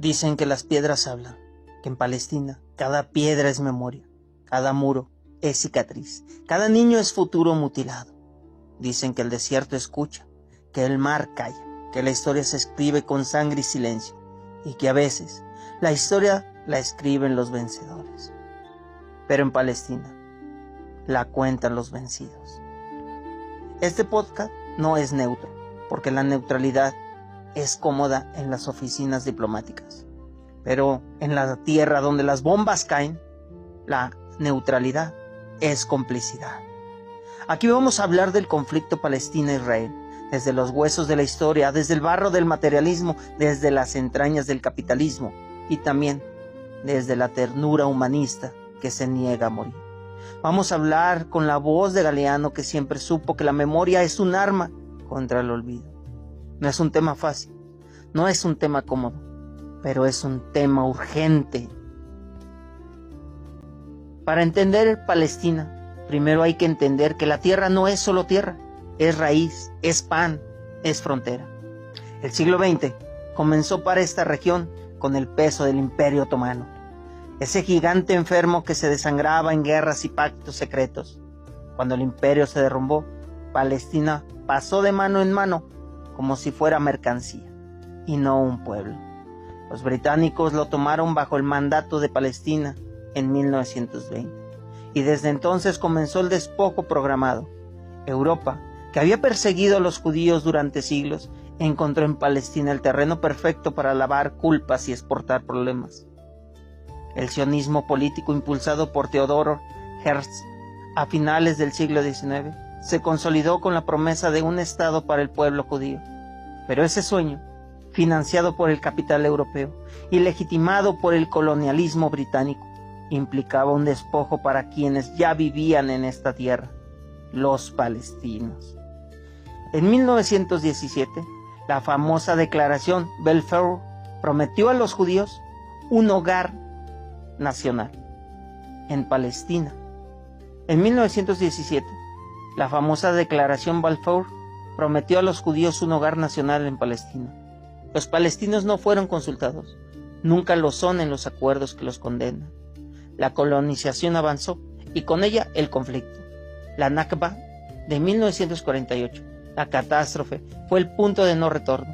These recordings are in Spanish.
Dicen que las piedras hablan, que en Palestina cada piedra es memoria, cada muro es cicatriz, cada niño es futuro mutilado. Dicen que el desierto escucha, que el mar calla, que la historia se escribe con sangre y silencio, y que a veces la historia la escriben los vencedores. Pero en Palestina la cuentan los vencidos. Este podcast no es neutro, porque la neutralidad es cómoda en las oficinas diplomáticas. Pero en la tierra donde las bombas caen, la neutralidad es complicidad. Aquí vamos a hablar del conflicto Palestina-Israel, desde los huesos de la historia, desde el barro del materialismo, desde las entrañas del capitalismo y también desde la ternura humanista que se niega a morir. Vamos a hablar con la voz de Galeano, que siempre supo que la memoria es un arma contra el olvido. No es un tema fácil, no es un tema cómodo, pero es un tema urgente. Para entender Palestina, primero hay que entender que la tierra no es solo tierra, es raíz, es pan, es frontera. El siglo XX comenzó para esta región con el peso del Imperio Otomano, ese gigante enfermo que se desangraba en guerras y pactos secretos. Cuando el imperio se derrumbó, Palestina pasó de mano en mano como si fuera mercancía y no un pueblo. Los británicos lo tomaron bajo el mandato de Palestina en 1920 y desde entonces comenzó el despojo programado. Europa, que había perseguido a los judíos durante siglos, encontró en Palestina el terreno perfecto para lavar culpas y exportar problemas. El sionismo político impulsado por Theodor Herzl a finales del siglo XIX se consolidó con la promesa de un Estado para el pueblo judío. Pero ese sueño, financiado por el capital europeo y legitimado por el colonialismo británico, implicaba un despojo para quienes ya vivían en esta tierra, los palestinos. En 1917, la famosa declaración Balfour prometió a los judíos un hogar nacional en Palestina. En 1917, la famosa declaración Balfour prometió a los judíos un hogar nacional en Palestina. Los palestinos no fueron consultados, nunca lo son en los acuerdos que los condenan. La colonización avanzó y con ella el conflicto. La Nakba de 1948, la catástrofe, fue el punto de no retorno.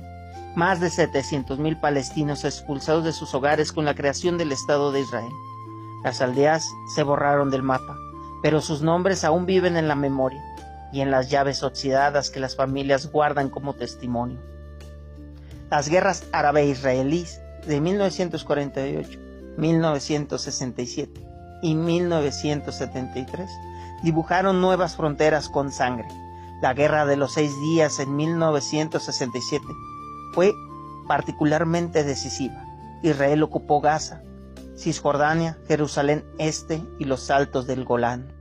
Más de 700,000 palestinos expulsados de sus hogares con la creación del Estado de Israel. Las aldeas se borraron del mapa, pero sus nombres aún viven en la memoria y en las llaves oxidadas que las familias guardan como testimonio. Las guerras árabe-israelíes de 1948, 1967 y 1973 dibujaron nuevas fronteras con sangre. La Guerra de los 6 días en 1967 fue particularmente decisiva. Israel ocupó Gaza, Cisjordania, Jerusalén Este y los Altos del Golán.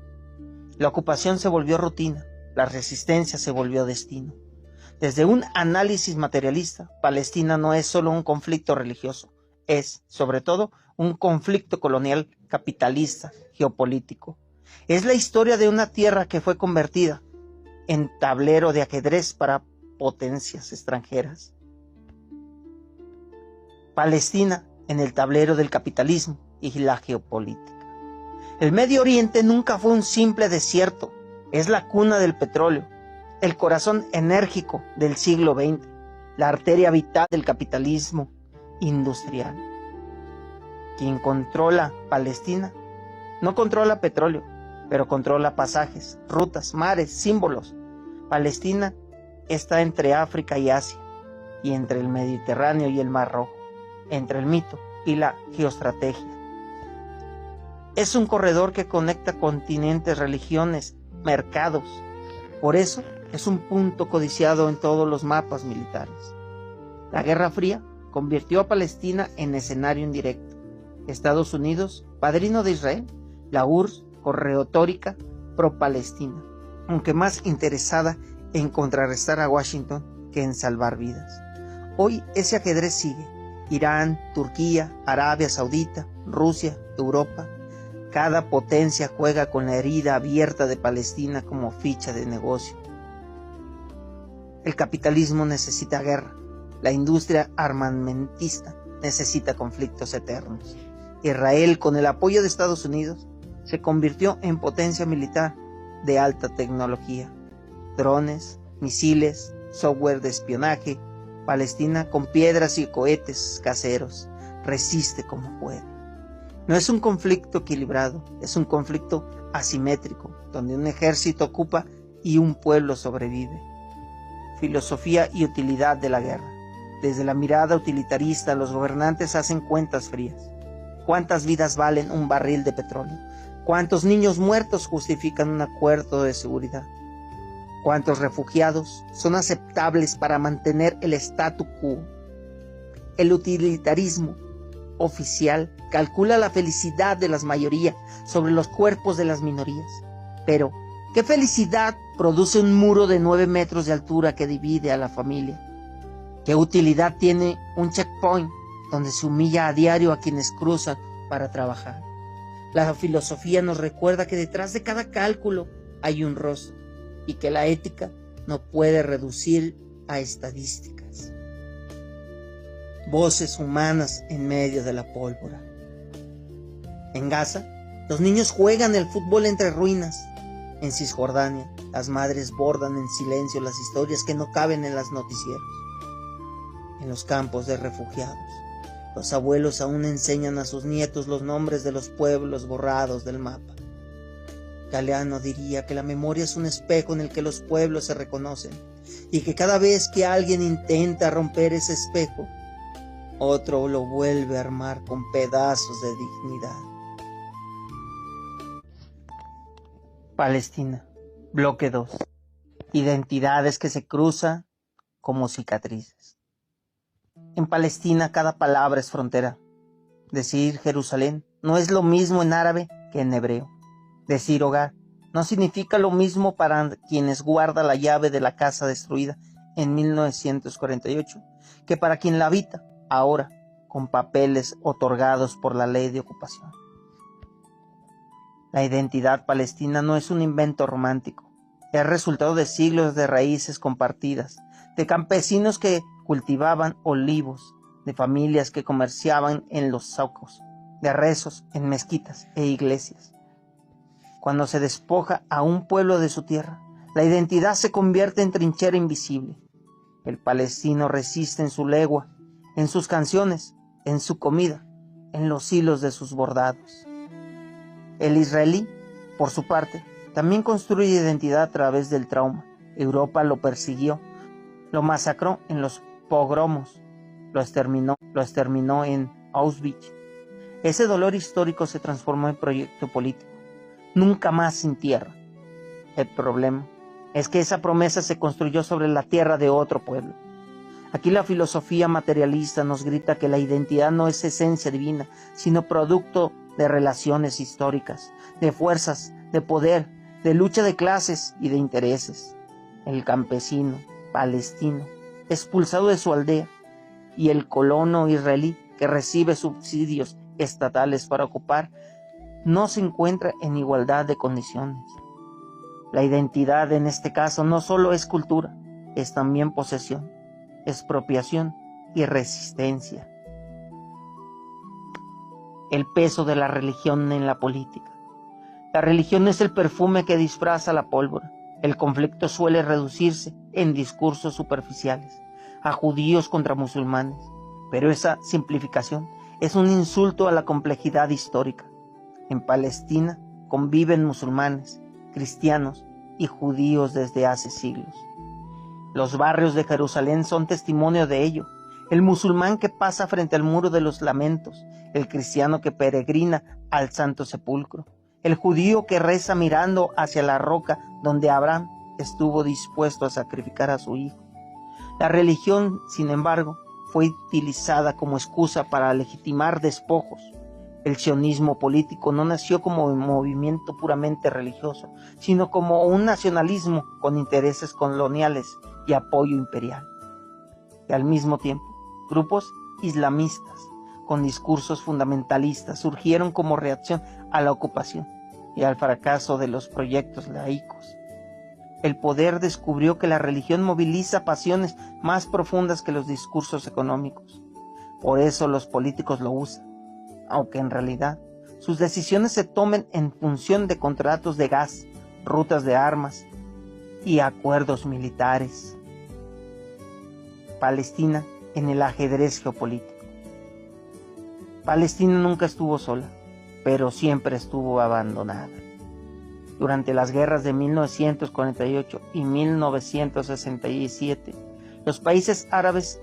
La ocupación se volvió rutina, la resistencia se volvió destino. Desde un análisis materialista, Palestina no es solo un conflicto religioso, es, sobre todo, un conflicto colonial, capitalista, geopolítico. Es la historia de una tierra que fue convertida en tablero de ajedrez para potencias extranjeras. Palestina en el tablero del capitalismo y la geopolítica. El Medio Oriente nunca fue un simple desierto, es la cuna del petróleo, el corazón enérgico del siglo XX, la arteria vital del capitalismo industrial. Quien controla Palestina no controla petróleo, pero controla pasajes, rutas, mares, símbolos. Palestina está entre África y Asia, y entre el Mediterráneo y el Mar Rojo, entre el mito y la geoestrategia. Es un corredor que conecta continentes, religiones, mercados. Por eso es un punto codiciado en todos los mapas militares. La Guerra Fría convirtió a Palestina en escenario indirecto. Estados Unidos, padrino de Israel, la URSS, retórica pro-Palestina, aunque más interesada en contrarrestar a Washington que en salvar vidas. Hoy ese ajedrez sigue. Irán, Turquía, Arabia Saudita, Rusia, Europa. Cada potencia juega con la herida abierta de Palestina como ficha de negocio. El capitalismo necesita guerra. La industria armamentista necesita conflictos eternos. Israel, con el apoyo de Estados Unidos, se convirtió en potencia militar de alta tecnología. Drones, misiles, software de espionaje. Palestina, con piedras y cohetes caseros, resiste como puede. No es un conflicto equilibrado, es un conflicto asimétrico, donde un ejército ocupa y un pueblo sobrevive. Filosofía y utilidad de la guerra. Desde la mirada utilitarista, los gobernantes hacen cuentas frías. ¿Cuántas vidas valen un barril de petróleo? ¿Cuántos niños muertos justifican un acuerdo de seguridad? ¿Cuántos refugiados son aceptables para mantener el statu quo? El utilitarismo oficial calcula la felicidad de las mayorías sobre los cuerpos de las minorías. Pero, ¿qué felicidad produce un muro de 9 metros de altura que divide a la familia? ¿Qué utilidad tiene un checkpoint donde se humilla a diario a quienes cruzan para trabajar? La filosofía nos recuerda que detrás de cada cálculo hay un rostro y que la ética no puede reducir a estadísticas. Voces humanas en medio de la pólvora. En Gaza, los niños juegan el fútbol entre ruinas. En Cisjordania, las madres bordan en silencio las historias que no caben en las noticieros. En los campos de refugiados, los abuelos aún enseñan a sus nietos los nombres de los pueblos borrados del mapa. Galeano diría que la memoria es un espejo en el que los pueblos se reconocen y que cada vez que alguien intenta romper ese espejo, otro lo vuelve a armar con pedazos de dignidad. Palestina, bloque 2. Identidades que se cruzan como cicatrices. En Palestina cada palabra es frontera. Decir Jerusalén no es lo mismo en árabe que en hebreo. Decir hogar no significa lo mismo para quienes guarda la llave de la casa destruida en 1948 que para quien la habita ahora con papeles otorgados por la ley de ocupación. La identidad palestina no es un invento romántico, es resultado de siglos de raíces compartidas, de campesinos que cultivaban olivos, de familias que comerciaban en los zocos, de rezos en mezquitas e iglesias. Cuando se despoja a un pueblo de su tierra, la identidad se convierte en trinchera invisible. El palestino resiste en su legua, en sus canciones, en su comida, en los hilos de sus bordados. El israelí, por su parte, también construye identidad a través del trauma. Europa lo persiguió, lo masacró en los pogromos, lo exterminó en Auschwitz. Ese dolor histórico se transformó en proyecto político. Nunca más sin tierra. El problema es que esa promesa se construyó sobre la tierra de otro pueblo. Aquí la filosofía materialista nos grita que la identidad no es esencia divina, sino producto de relaciones históricas, de fuerzas, de poder, de lucha de clases y de intereses. El campesino palestino, expulsado de su aldea, y el colono israelí que recibe subsidios estatales para ocupar, no se encuentra en igualdad de condiciones. La identidad en este caso no solo es cultura, es también posesión, expropiación y resistencia. El peso de la religión en la política. La religión es el perfume que disfraza la pólvora. El conflicto suele reducirse en discursos superficiales, a judíos contra musulmanes, pero esa simplificación es un insulto a la complejidad histórica. En Palestina conviven musulmanes, cristianos y judíos desde hace siglos. Los barrios de Jerusalén son testimonio de ello. El musulmán que pasa frente al muro de los lamentos, el cristiano que peregrina al Santo Sepulcro, el judío que reza mirando hacia la roca donde Abraham estuvo dispuesto a sacrificar a su hijo. La religión, sin embargo, fue utilizada como excusa para legitimar despojos. El sionismo político no nació como un movimiento puramente religioso, sino como un nacionalismo con intereses coloniales y apoyo imperial. Y al mismo tiempo, grupos islamistas con discursos fundamentalistas surgieron como reacción a la ocupación y al fracaso de los proyectos laicos. El poder descubrió que la religión moviliza pasiones más profundas que los discursos económicos. Por eso los políticos lo usan, aunque en realidad sus decisiones se tomen en función de contratos de gas, rutas de armas y acuerdos militares. Palestina en el ajedrez geopolítico. Palestina nunca estuvo sola, pero siempre estuvo abandonada. Durante las guerras de 1948 y 1967, los países árabes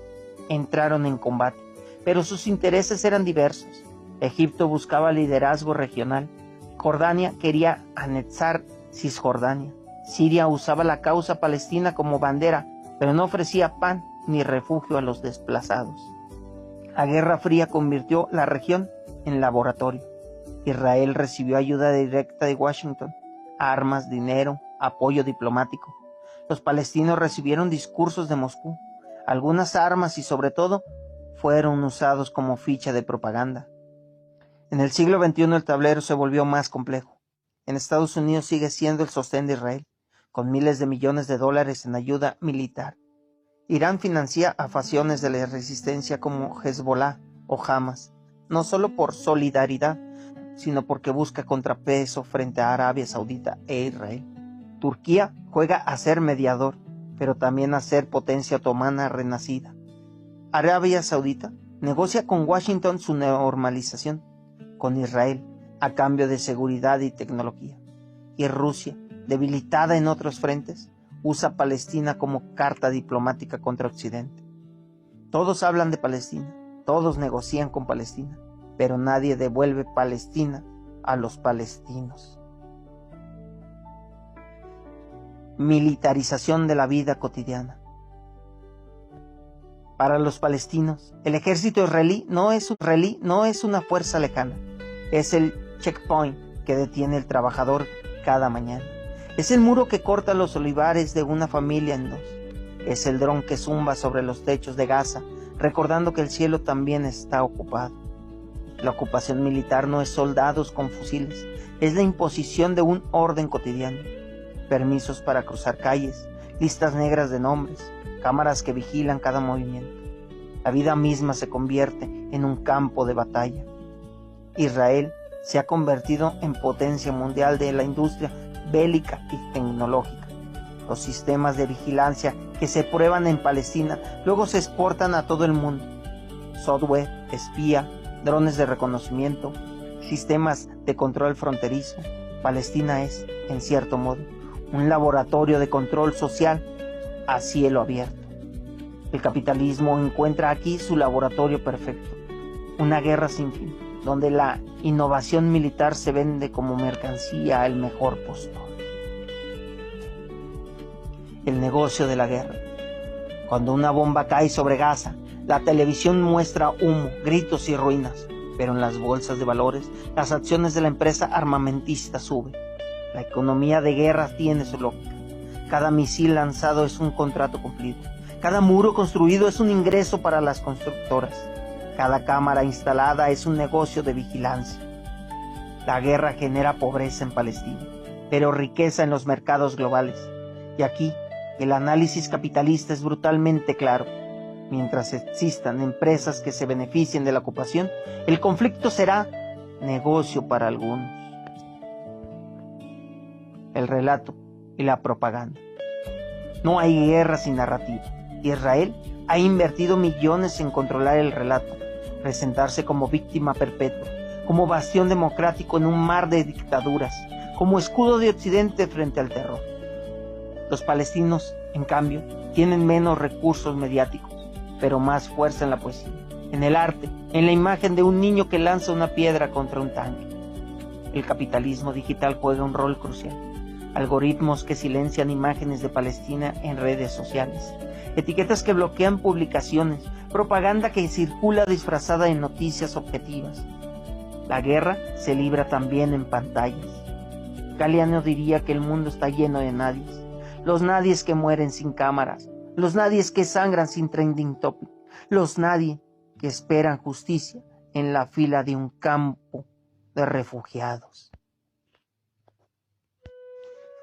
entraron en combate, pero sus intereses eran diversos. Egipto buscaba liderazgo regional, Jordania quería anexar Cisjordania, Siria usaba la causa palestina como bandera, pero no ofrecía pan ni refugio a los desplazados. La Guerra Fría convirtió la región en laboratorio. Israel recibió ayuda directa de Washington, armas, dinero, apoyo diplomático. Los palestinos recibieron discursos de Moscú. Algunas armas y sobre todo fueron usados como ficha de propaganda. En el siglo XXI el tablero se volvió más complejo. En Estados Unidos sigue siendo el sostén de Israel, con miles de millones de dólares en ayuda militar. Irán financia a facciones de la resistencia como Hezbollah o Hamas, no solo por solidaridad, sino porque busca contrapeso frente a Arabia Saudita e Israel. Turquía juega a ser mediador, pero también a ser potencia otomana renacida. Arabia Saudita negocia con Washington su normalización, con Israel a cambio de seguridad y tecnología. Y Rusia, debilitada en otros frentes, usa Palestina como carta diplomática contra Occidente. Todos hablan de Palestina, todos negocian con Palestina, pero nadie devuelve Palestina a los palestinos. Militarización de la vida cotidiana. Para los palestinos, el ejército israelí no es una fuerza lejana, es el checkpoint que detiene el trabajador cada mañana. Es el muro que corta los olivares de una familia en dos. Es el dron que zumba sobre los techos de Gaza, recordando que el cielo también está ocupado. La ocupación militar no es soldados con fusiles, es la imposición de un orden cotidiano. Permisos para cruzar calles, listas negras de nombres, cámaras que vigilan cada movimiento. La vida misma se convierte en un campo de batalla. Israel se ha convertido en potencia mundial de la industria bélica y tecnológica. Los sistemas de vigilancia que se prueban en Palestina luego se exportan a todo el mundo. Software, espía, drones de reconocimiento, sistemas de control fronterizo. Palestina es, en cierto modo, un laboratorio de control social a cielo abierto. El capitalismo encuentra aquí su laboratorio perfecto, una guerra sin fin, donde la innovación militar se vende como mercancía al mejor postor. El negocio de la guerra. Cuando una bomba cae sobre Gaza, la televisión muestra humo, gritos y ruinas, pero en las bolsas de valores, las acciones de la empresa armamentista suben. La economía de guerra tiene su lógica. Cada misil lanzado es un contrato cumplido. Cada muro construido es un ingreso para las constructoras. Cada cámara instalada es un negocio de vigilancia. La guerra genera pobreza en Palestina, pero riqueza en los mercados globales. Y aquí, el análisis capitalista es brutalmente claro. Mientras existan empresas que se beneficien de la ocupación, el conflicto será negocio para algunos. El relato y la propaganda. No hay guerra sin narrativa. Israel ha invertido millones en controlar el relato, presentarse como víctima perpetua, como bastión democrático en un mar de dictaduras, como escudo de Occidente frente al terror. Los palestinos, en cambio, tienen menos recursos mediáticos, pero más fuerza en la poesía, en el arte, en la imagen de un niño que lanza una piedra contra un tanque. El capitalismo digital juega un rol crucial. Algoritmos que silencian imágenes de Palestina en redes sociales, etiquetas que bloquean publicaciones, propaganda que circula disfrazada en noticias objetivas. La guerra se libra también en pantallas. Galeano diría que el mundo está lleno de nadies. Los nadies que mueren sin cámaras, los nadies que sangran sin trending topic, los nadie que esperan justicia en la fila de un campo de refugiados.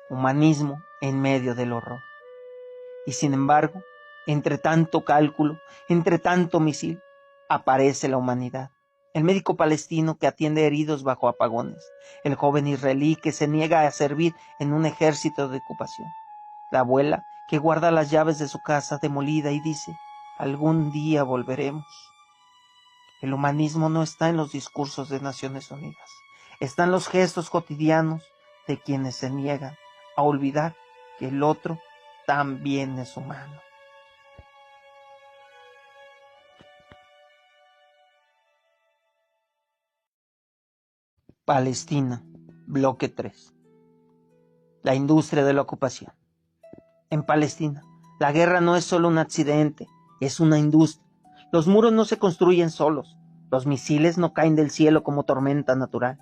Humanismo en medio del horror. Y sin embargo, entre tanto cálculo, entre tanto misil, aparece la humanidad. El médico palestino que atiende heridos bajo apagones. El joven israelí que se niega a servir en un ejército de ocupación. La abuela que guarda las llaves de su casa demolida y dice, algún día volveremos. El humanismo no está en los discursos de Naciones Unidas. Está en los gestos cotidianos de quienes se niegan a olvidar que el otro también es humano. Palestina, bloque 3. La industria de la ocupación. En Palestina, la guerra no es solo un accidente, es una industria. Los muros no se construyen solos, los misiles no caen del cielo como tormenta natural.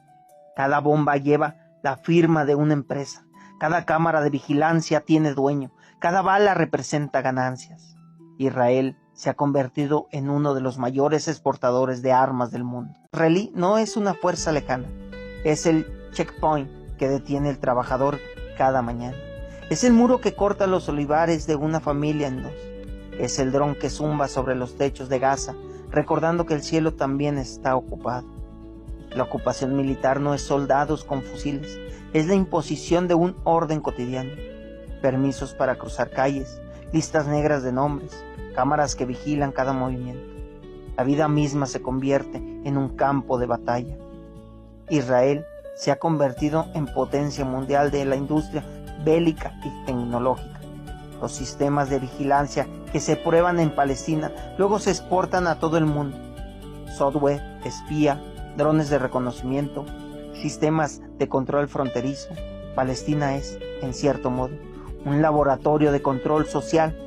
Cada bomba lleva la firma de una empresa, cada cámara de vigilancia tiene dueño, cada bala representa ganancias. Israel se ha convertido en uno de los mayores exportadores de armas del mundo. Israelí no es una fuerza lejana, es el checkpoint que detiene el trabajador cada mañana. Es el muro que corta los olivares de una familia en dos. Es el dron que zumba sobre los techos de Gaza, recordando que el cielo también está ocupado. La ocupación militar no es soldados con fusiles, es la imposición de un orden cotidiano. Permisos para cruzar calles, listas negras de nombres, cámaras que vigilan cada movimiento. La vida misma se convierte en un campo de batalla. Israel se ha convertido en potencia mundial de la industria bélica y tecnológica. Los sistemas de vigilancia que se prueban en Palestina luego se exportan a todo el mundo. Software, espía, drones de reconocimiento, sistemas de control fronterizo. Palestina es, en cierto modo, un laboratorio de control social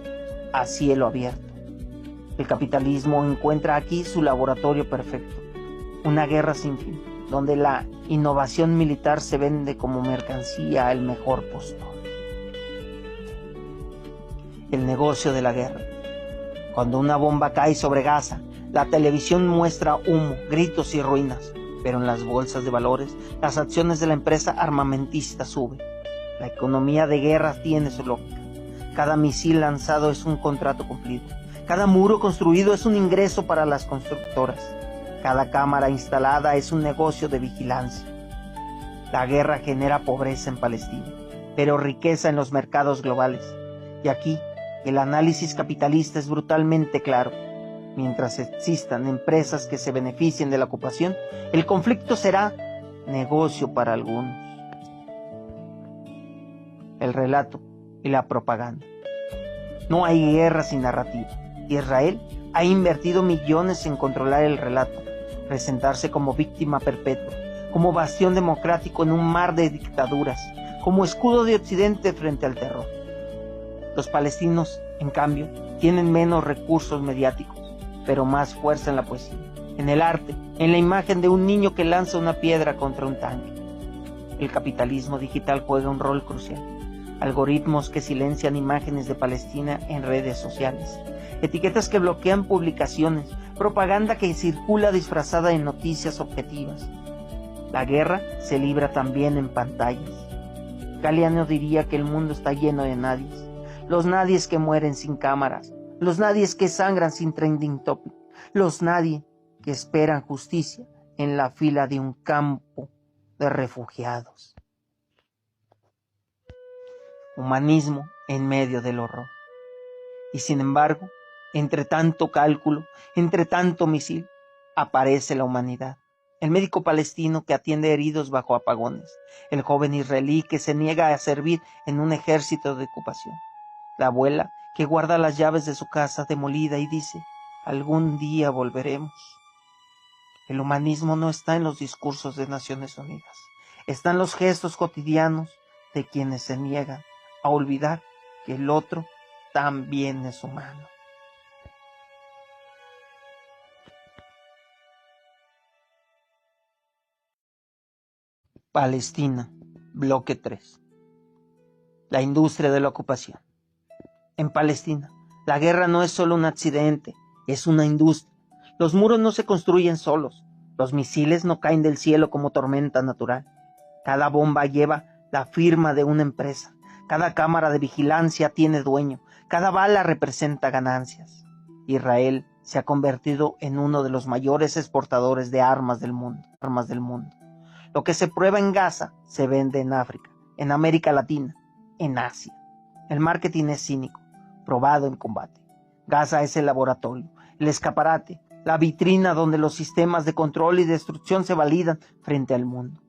a cielo abierto. El capitalismo encuentra aquí su laboratorio perfecto, una guerra sin fin, donde la innovación militar se vende como mercancía al mejor postor. El negocio de la guerra. Cuando una bomba cae sobre Gaza, la televisión muestra humo, gritos y ruinas, pero en las bolsas de valores, las acciones de la empresa armamentista suben. La economía de guerra tiene su lógica. Cada misil lanzado es un contrato cumplido. Cada muro construido es un ingreso para las constructoras. Cada cámara instalada es un negocio de vigilancia. La guerra genera pobreza en Palestina, pero riqueza en los mercados globales. Y aquí, el análisis capitalista es brutalmente claro. Mientras existan empresas que se beneficien de la ocupación, el conflicto será negocio para algunos. El relato y la propaganda. No hay guerra sin narrativa. Israel ha invertido millones en controlar el relato, presentarse como víctima perpetua, como bastión democrático en un mar de dictaduras, como escudo de Occidente frente al terror. Los palestinos, en cambio, tienen menos recursos mediáticos, pero más fuerza en la poesía, en el arte, en la imagen de un niño que lanza una piedra contra un tanque. El capitalismo digital juega un rol crucial. Algoritmos que silencian imágenes de Palestina en redes sociales, etiquetas que bloquean publicaciones, propaganda que circula disfrazada en noticias objetivas. La guerra se libra también en pantallas. Galeano diría que el mundo está lleno de nadies. Los nadies que mueren sin cámaras, los nadies que sangran sin trending topic, los nadie que esperan justicia en la fila de un campo de refugiados. Humanismo en medio del horror. Y sin embargo, entre tanto cálculo, entre tanto misil, aparece la humanidad. El médico palestino que atiende heridos bajo apagones. El joven israelí que se niega a servir en un ejército de ocupación. La abuela que guarda las llaves de su casa demolida y dice, algún día volveremos. El humanismo no está en los discursos de Naciones Unidas. Está en los gestos cotidianos de quienes se niegan a olvidar que el otro también es humano. Palestina, bloque 3. La industria de la ocupación. En Palestina, la guerra no es solo un accidente, es una industria. Los muros no se construyen solos, los misiles no caen del cielo como tormenta natural. Cada bomba lleva la firma de una empresa, cada cámara de vigilancia tiene dueño, cada bala representa ganancias. Israel se ha convertido en uno de los mayores exportadores de armas del mundo. Lo que se prueba en Gaza se vende en África, en América Latina, en Asia. El marketing es cínico, probado en combate. Gaza es el laboratorio, el escaparate, la vitrina donde los sistemas de control y destrucción se validan frente al mundo.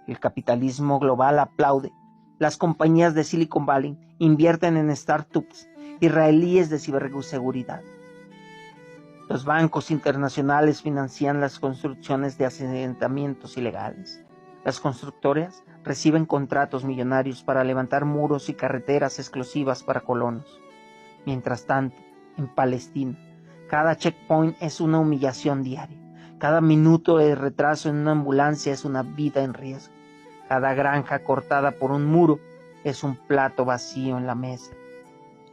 El capitalismo global aplaude. Las compañías de Silicon Valley invierten en startups israelíes de ciberseguridad. Los bancos internacionales financian las construcciones de asentamientos ilegales. Las constructoras reciben contratos millonarios para levantar muros y carreteras exclusivas para colonos. Mientras tanto, en Palestina, cada checkpoint es una humillación diaria. Cada minuto de retraso en una ambulancia es una vida en riesgo. Cada granja cortada por un muro es un plato vacío en la mesa.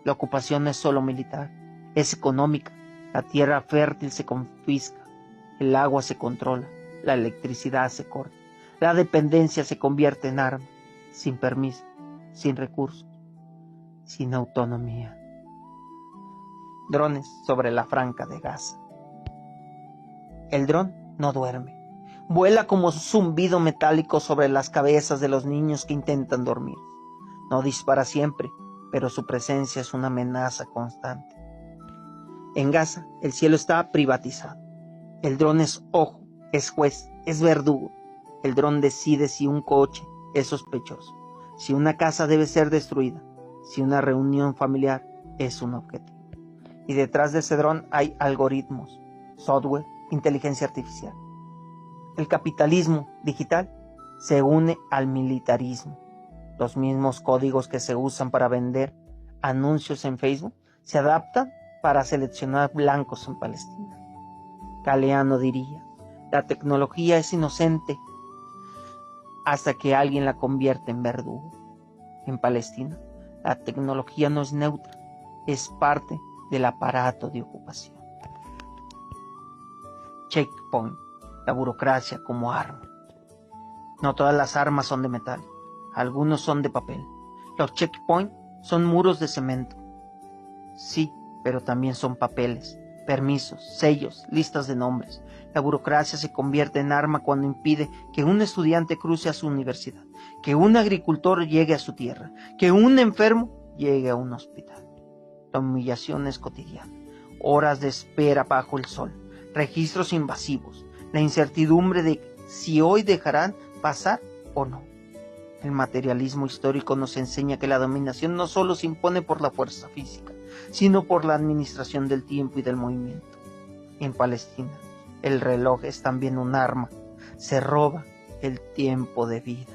La ocupación no es solo militar, es económica. La tierra fértil se confisca, el agua se controla, la electricidad se corta, la dependencia se convierte en arma, sin permiso, sin recursos, sin autonomía. Drones sobre la franja de Gaza. El dron no duerme. Vuela como zumbido metálico sobre las cabezas de los niños que intentan dormir. No dispara siempre, pero su presencia es una amenaza constante. En Gaza, el cielo está privatizado. El dron es ojo, es juez, es verdugo. El dron decide si un coche es sospechoso, si una casa debe ser destruida, si una reunión familiar es un objetivo. Y detrás de ese dron hay algoritmos, software, inteligencia artificial. El capitalismo digital se une al militarismo. Los mismos códigos que se usan para vender anuncios en Facebook se adaptan para seleccionar blancos en Palestina. Galeano diría, la tecnología es inocente hasta que alguien la convierte en verdugo. En Palestina, la tecnología no es neutra, es parte del aparato de ocupación. Checkpoint, la burocracia como arma. No todas las armas son de metal, algunos son de papel. Los checkpoints son muros de cemento. Sí, pero también son papeles, permisos, sellos, listas de nombres. La burocracia se convierte en arma cuando impide que un estudiante cruce a su universidad, que un agricultor llegue a su tierra, que un enfermo llegue a un hospital. La humillación es cotidiana, horas de espera bajo el sol, registros invasivos, la incertidumbre de si hoy dejarán pasar o no. El materialismo histórico nos enseña que la dominación no solo se impone por la fuerza física, sino por la administración del tiempo y del movimiento. En Palestina, el reloj es también un arma, se roba el tiempo de vida.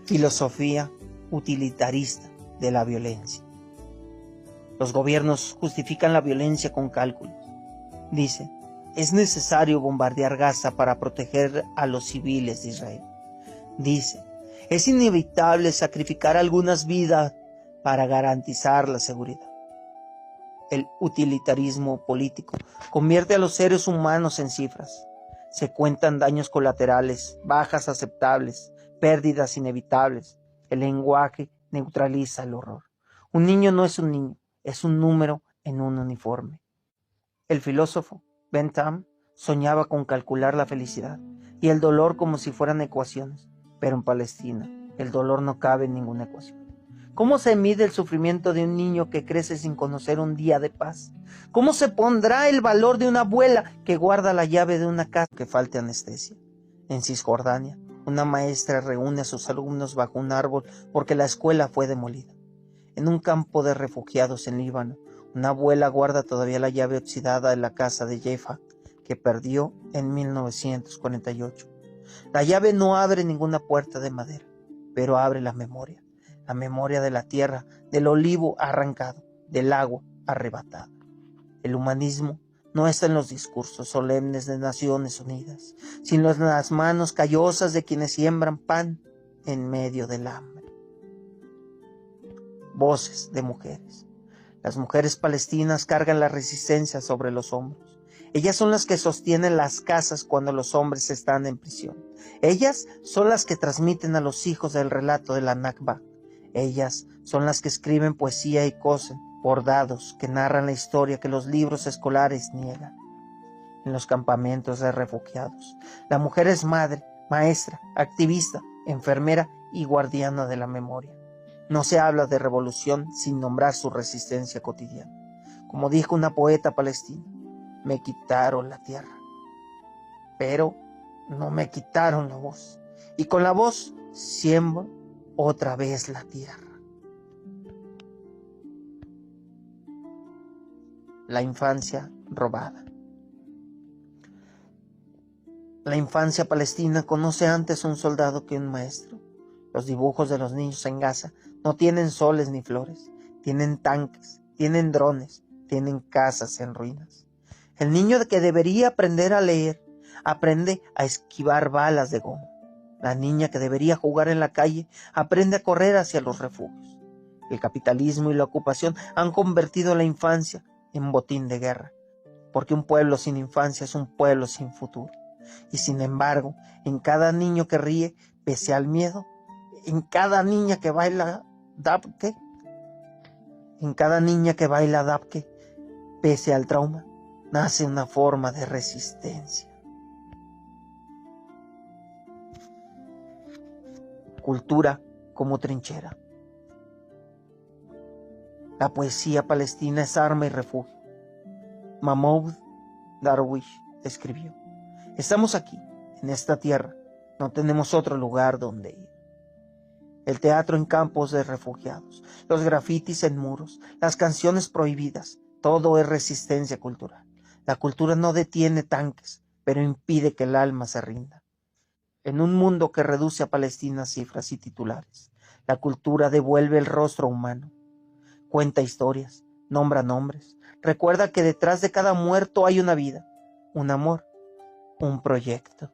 Filosofía utilitarista de la violencia. Los gobiernos justifican la violencia con cálculos. Dicen, es necesario bombardear Gaza para proteger a los civiles de Israel. Dicen, es inevitable sacrificar algunas vidas para garantizar la seguridad. El utilitarismo político convierte a los seres humanos en cifras. Se cuentan daños colaterales, bajas aceptables, pérdidas inevitables. El lenguaje neutraliza el horror. Un niño no es un niño, es un número en un uniforme. El filósofo Bentham soñaba con calcular la felicidad y el dolor como si fueran ecuaciones, pero en Palestina el dolor no cabe en ninguna ecuación. ¿Cómo se mide el sufrimiento de un niño que crece sin conocer un día de paz? ¿Cómo se pondrá el valor de una abuela que guarda la llave de una casa que falte anestesia? En Cisjordania, una maestra reúne a sus alumnos bajo un árbol porque la escuela fue demolida. En un campo de refugiados en Líbano, una abuela guarda todavía la llave oxidada de la casa de Jaffa, que perdió en 1948. La llave no abre ninguna puerta de madera, pero abre la memoria de la tierra, del olivo arrancado, del agua arrebatada. El humanismo no está en los discursos solemnes de Naciones Unidas, sino en las manos callosas de quienes siembran pan en medio del hambre. Voces de mujeres. Las mujeres palestinas cargan la resistencia sobre los hombros. Ellas son las que sostienen las casas cuando los hombres están en prisión. Ellas son las que transmiten a los hijos el relato de la Nakba. Ellas son las que escriben poesía y cosen bordados que narran la historia que los libros escolares niegan. En los campamentos de refugiados, la mujer es madre, maestra, activista, enfermera y guardiana de la memoria. No se habla de revolución sin nombrar su resistencia cotidiana. Como dijo una poeta palestina, me quitaron la tierra, pero no me quitaron la voz. Y con la voz siembro otra vez la tierra. La infancia robada. La infancia palestina conoce antes un soldado que un maestro. Los dibujos de los niños en Gaza no tienen soles ni flores, tienen tanques, tienen drones, tienen casas en ruinas. El niño que debería aprender a leer, aprende a esquivar balas de goma. La niña que debería jugar en la calle, aprende a correr hacia los refugios. El capitalismo y la ocupación han convertido la infancia en botín de guerra, porque un pueblo sin infancia es un pueblo sin futuro. Y sin embargo, en cada niño que ríe, pese al miedo, en cada niña que baila dabke, pese al trauma, nace una forma de resistencia. Cultura como trinchera. La poesía palestina es arma y refugio. Mahmoud Darwish escribió: estamos aquí, en esta tierra, no tenemos otro lugar donde ir. El teatro en campos de refugiados, los grafitis en muros, las canciones prohibidas, todo es resistencia cultural. La cultura no detiene tanques, pero impide que el alma se rinda. En un mundo que reduce a Palestina a cifras y titulares, la cultura devuelve el rostro humano. Cuenta historias, nombra nombres, recuerda que detrás de cada muerto hay una vida, un amor, un proyecto.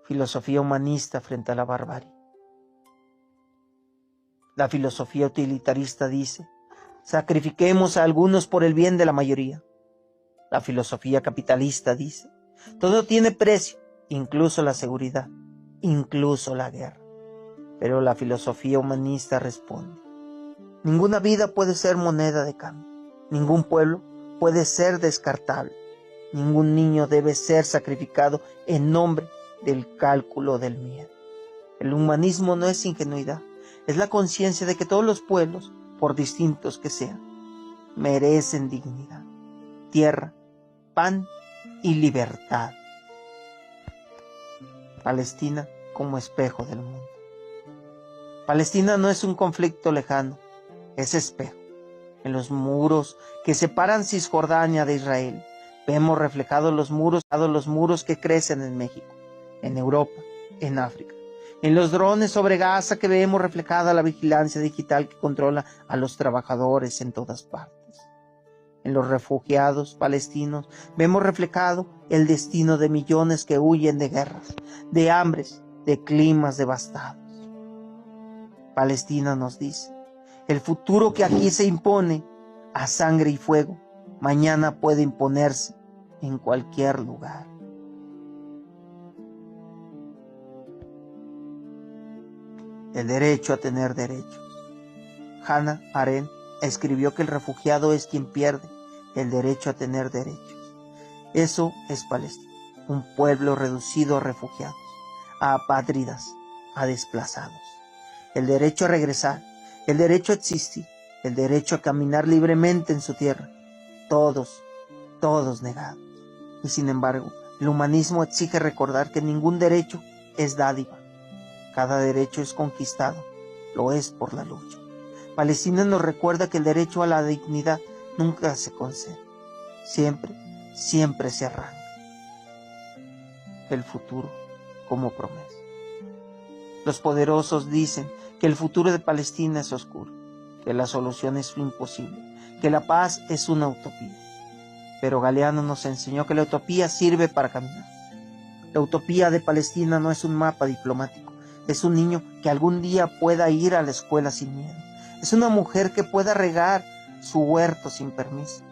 Filosofía humanista frente a la barbarie. La filosofía utilitarista dice: sacrifiquemos a algunos por el bien de la mayoría. La filosofía capitalista dice: todo tiene precio, incluso la seguridad, incluso la guerra. Pero la filosofía humanista responde: ninguna vida puede ser moneda de cambio, ningún pueblo puede ser descartable, ningún niño debe ser sacrificado en nombre del cálculo del miedo. El humanismo no es ingenuidad, es la conciencia de que todos los pueblos, por distintos que sean, merecen dignidad, tierra, pan y libertad. Palestina como espejo del mundo. Palestina no es un conflicto lejano, es espejo. En los muros que separan Cisjordania de Israel, vemos reflejados los muros que crecen en México, en Europa, en África. En los drones sobre Gaza que vemos reflejada la vigilancia digital que controla a los trabajadores en todas partes. En los refugiados palestinos vemos reflejado el destino de millones que huyen de guerras, de hambres, de climas devastados. Palestina nos dice: el futuro que aquí se impone a sangre y fuego, mañana puede imponerse en cualquier lugar. El derecho a tener derechos. Hannah Arendt escribió que el refugiado es quien pierde el derecho a tener derechos. Eso es Palestina, un pueblo reducido a refugiados, a apátridas, a desplazados. El derecho a regresar, el derecho a existir, el derecho a caminar libremente en su tierra, todos negados. Y sin embargo, el humanismo exige recordar que ningún derecho es dádiva. Cada derecho es conquistado, lo es por la lucha. Palestina nos recuerda que el derecho a la dignidad nunca se concede, siempre se arranca. El futuro como promesa. Los poderosos dicen que el futuro de Palestina es oscuro, que la solución es imposible, que la paz es una utopía. Pero Galeano nos enseñó que la utopía sirve para caminar. La utopía de Palestina no es un mapa diplomático, es un niño que algún día pueda ir a la escuela sin miedo. Es una mujer que pueda regar su huerto sin permiso.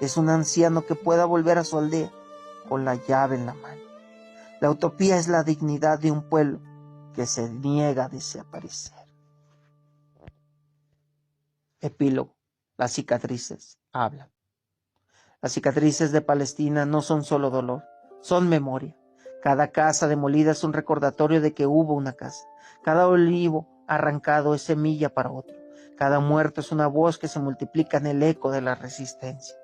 Es un anciano que pueda volver a su aldea con la llave en la mano. La utopía es la dignidad de un pueblo que se niega a desaparecer. Epílogo. Las cicatrices hablan. Las cicatrices de Palestina no son solo dolor, son memoria. Cada casa demolida es un recordatorio de que hubo una casa. Cada olivo arrancado es semilla para otro. Cada muerto es una voz que se multiplica en el eco de la resistencia.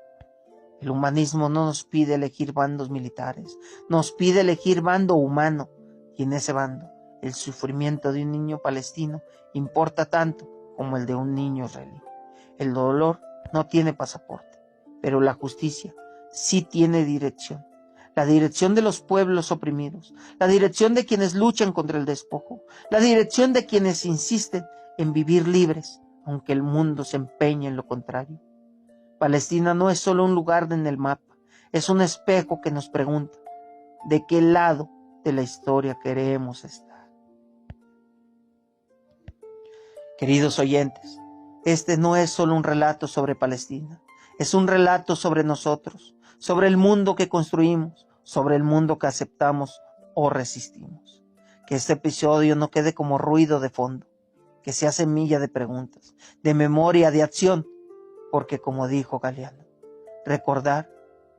El humanismo no nos pide elegir bandos militares, nos pide elegir bando humano. Y en ese bando, el sufrimiento de un niño palestino importa tanto como el de un niño israelí. El dolor no tiene pasaporte, pero la justicia sí tiene dirección. La dirección de los pueblos oprimidos, la dirección de quienes luchan contra el despojo, la dirección de quienes insisten en vivir libres, aunque el mundo se empeñe en lo contrario. Palestina no es solo un lugar en el mapa, es un espejo que nos pregunta, ¿de qué lado de la historia queremos estar? Queridos oyentes, este no es solo un relato sobre Palestina, es un relato sobre nosotros, sobre el mundo que construimos, sobre el mundo que aceptamos o resistimos. Que este episodio no quede como ruido de fondo, que sea semilla de preguntas, de memoria, de acción, porque como dijo Galeano, recordar,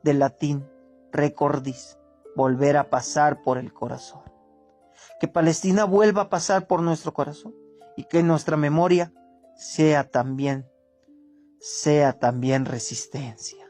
del latín recordis, volver a pasar por el corazón. Que Palestina vuelva a pasar por nuestro corazón y que nuestra memoria sea también resistencia.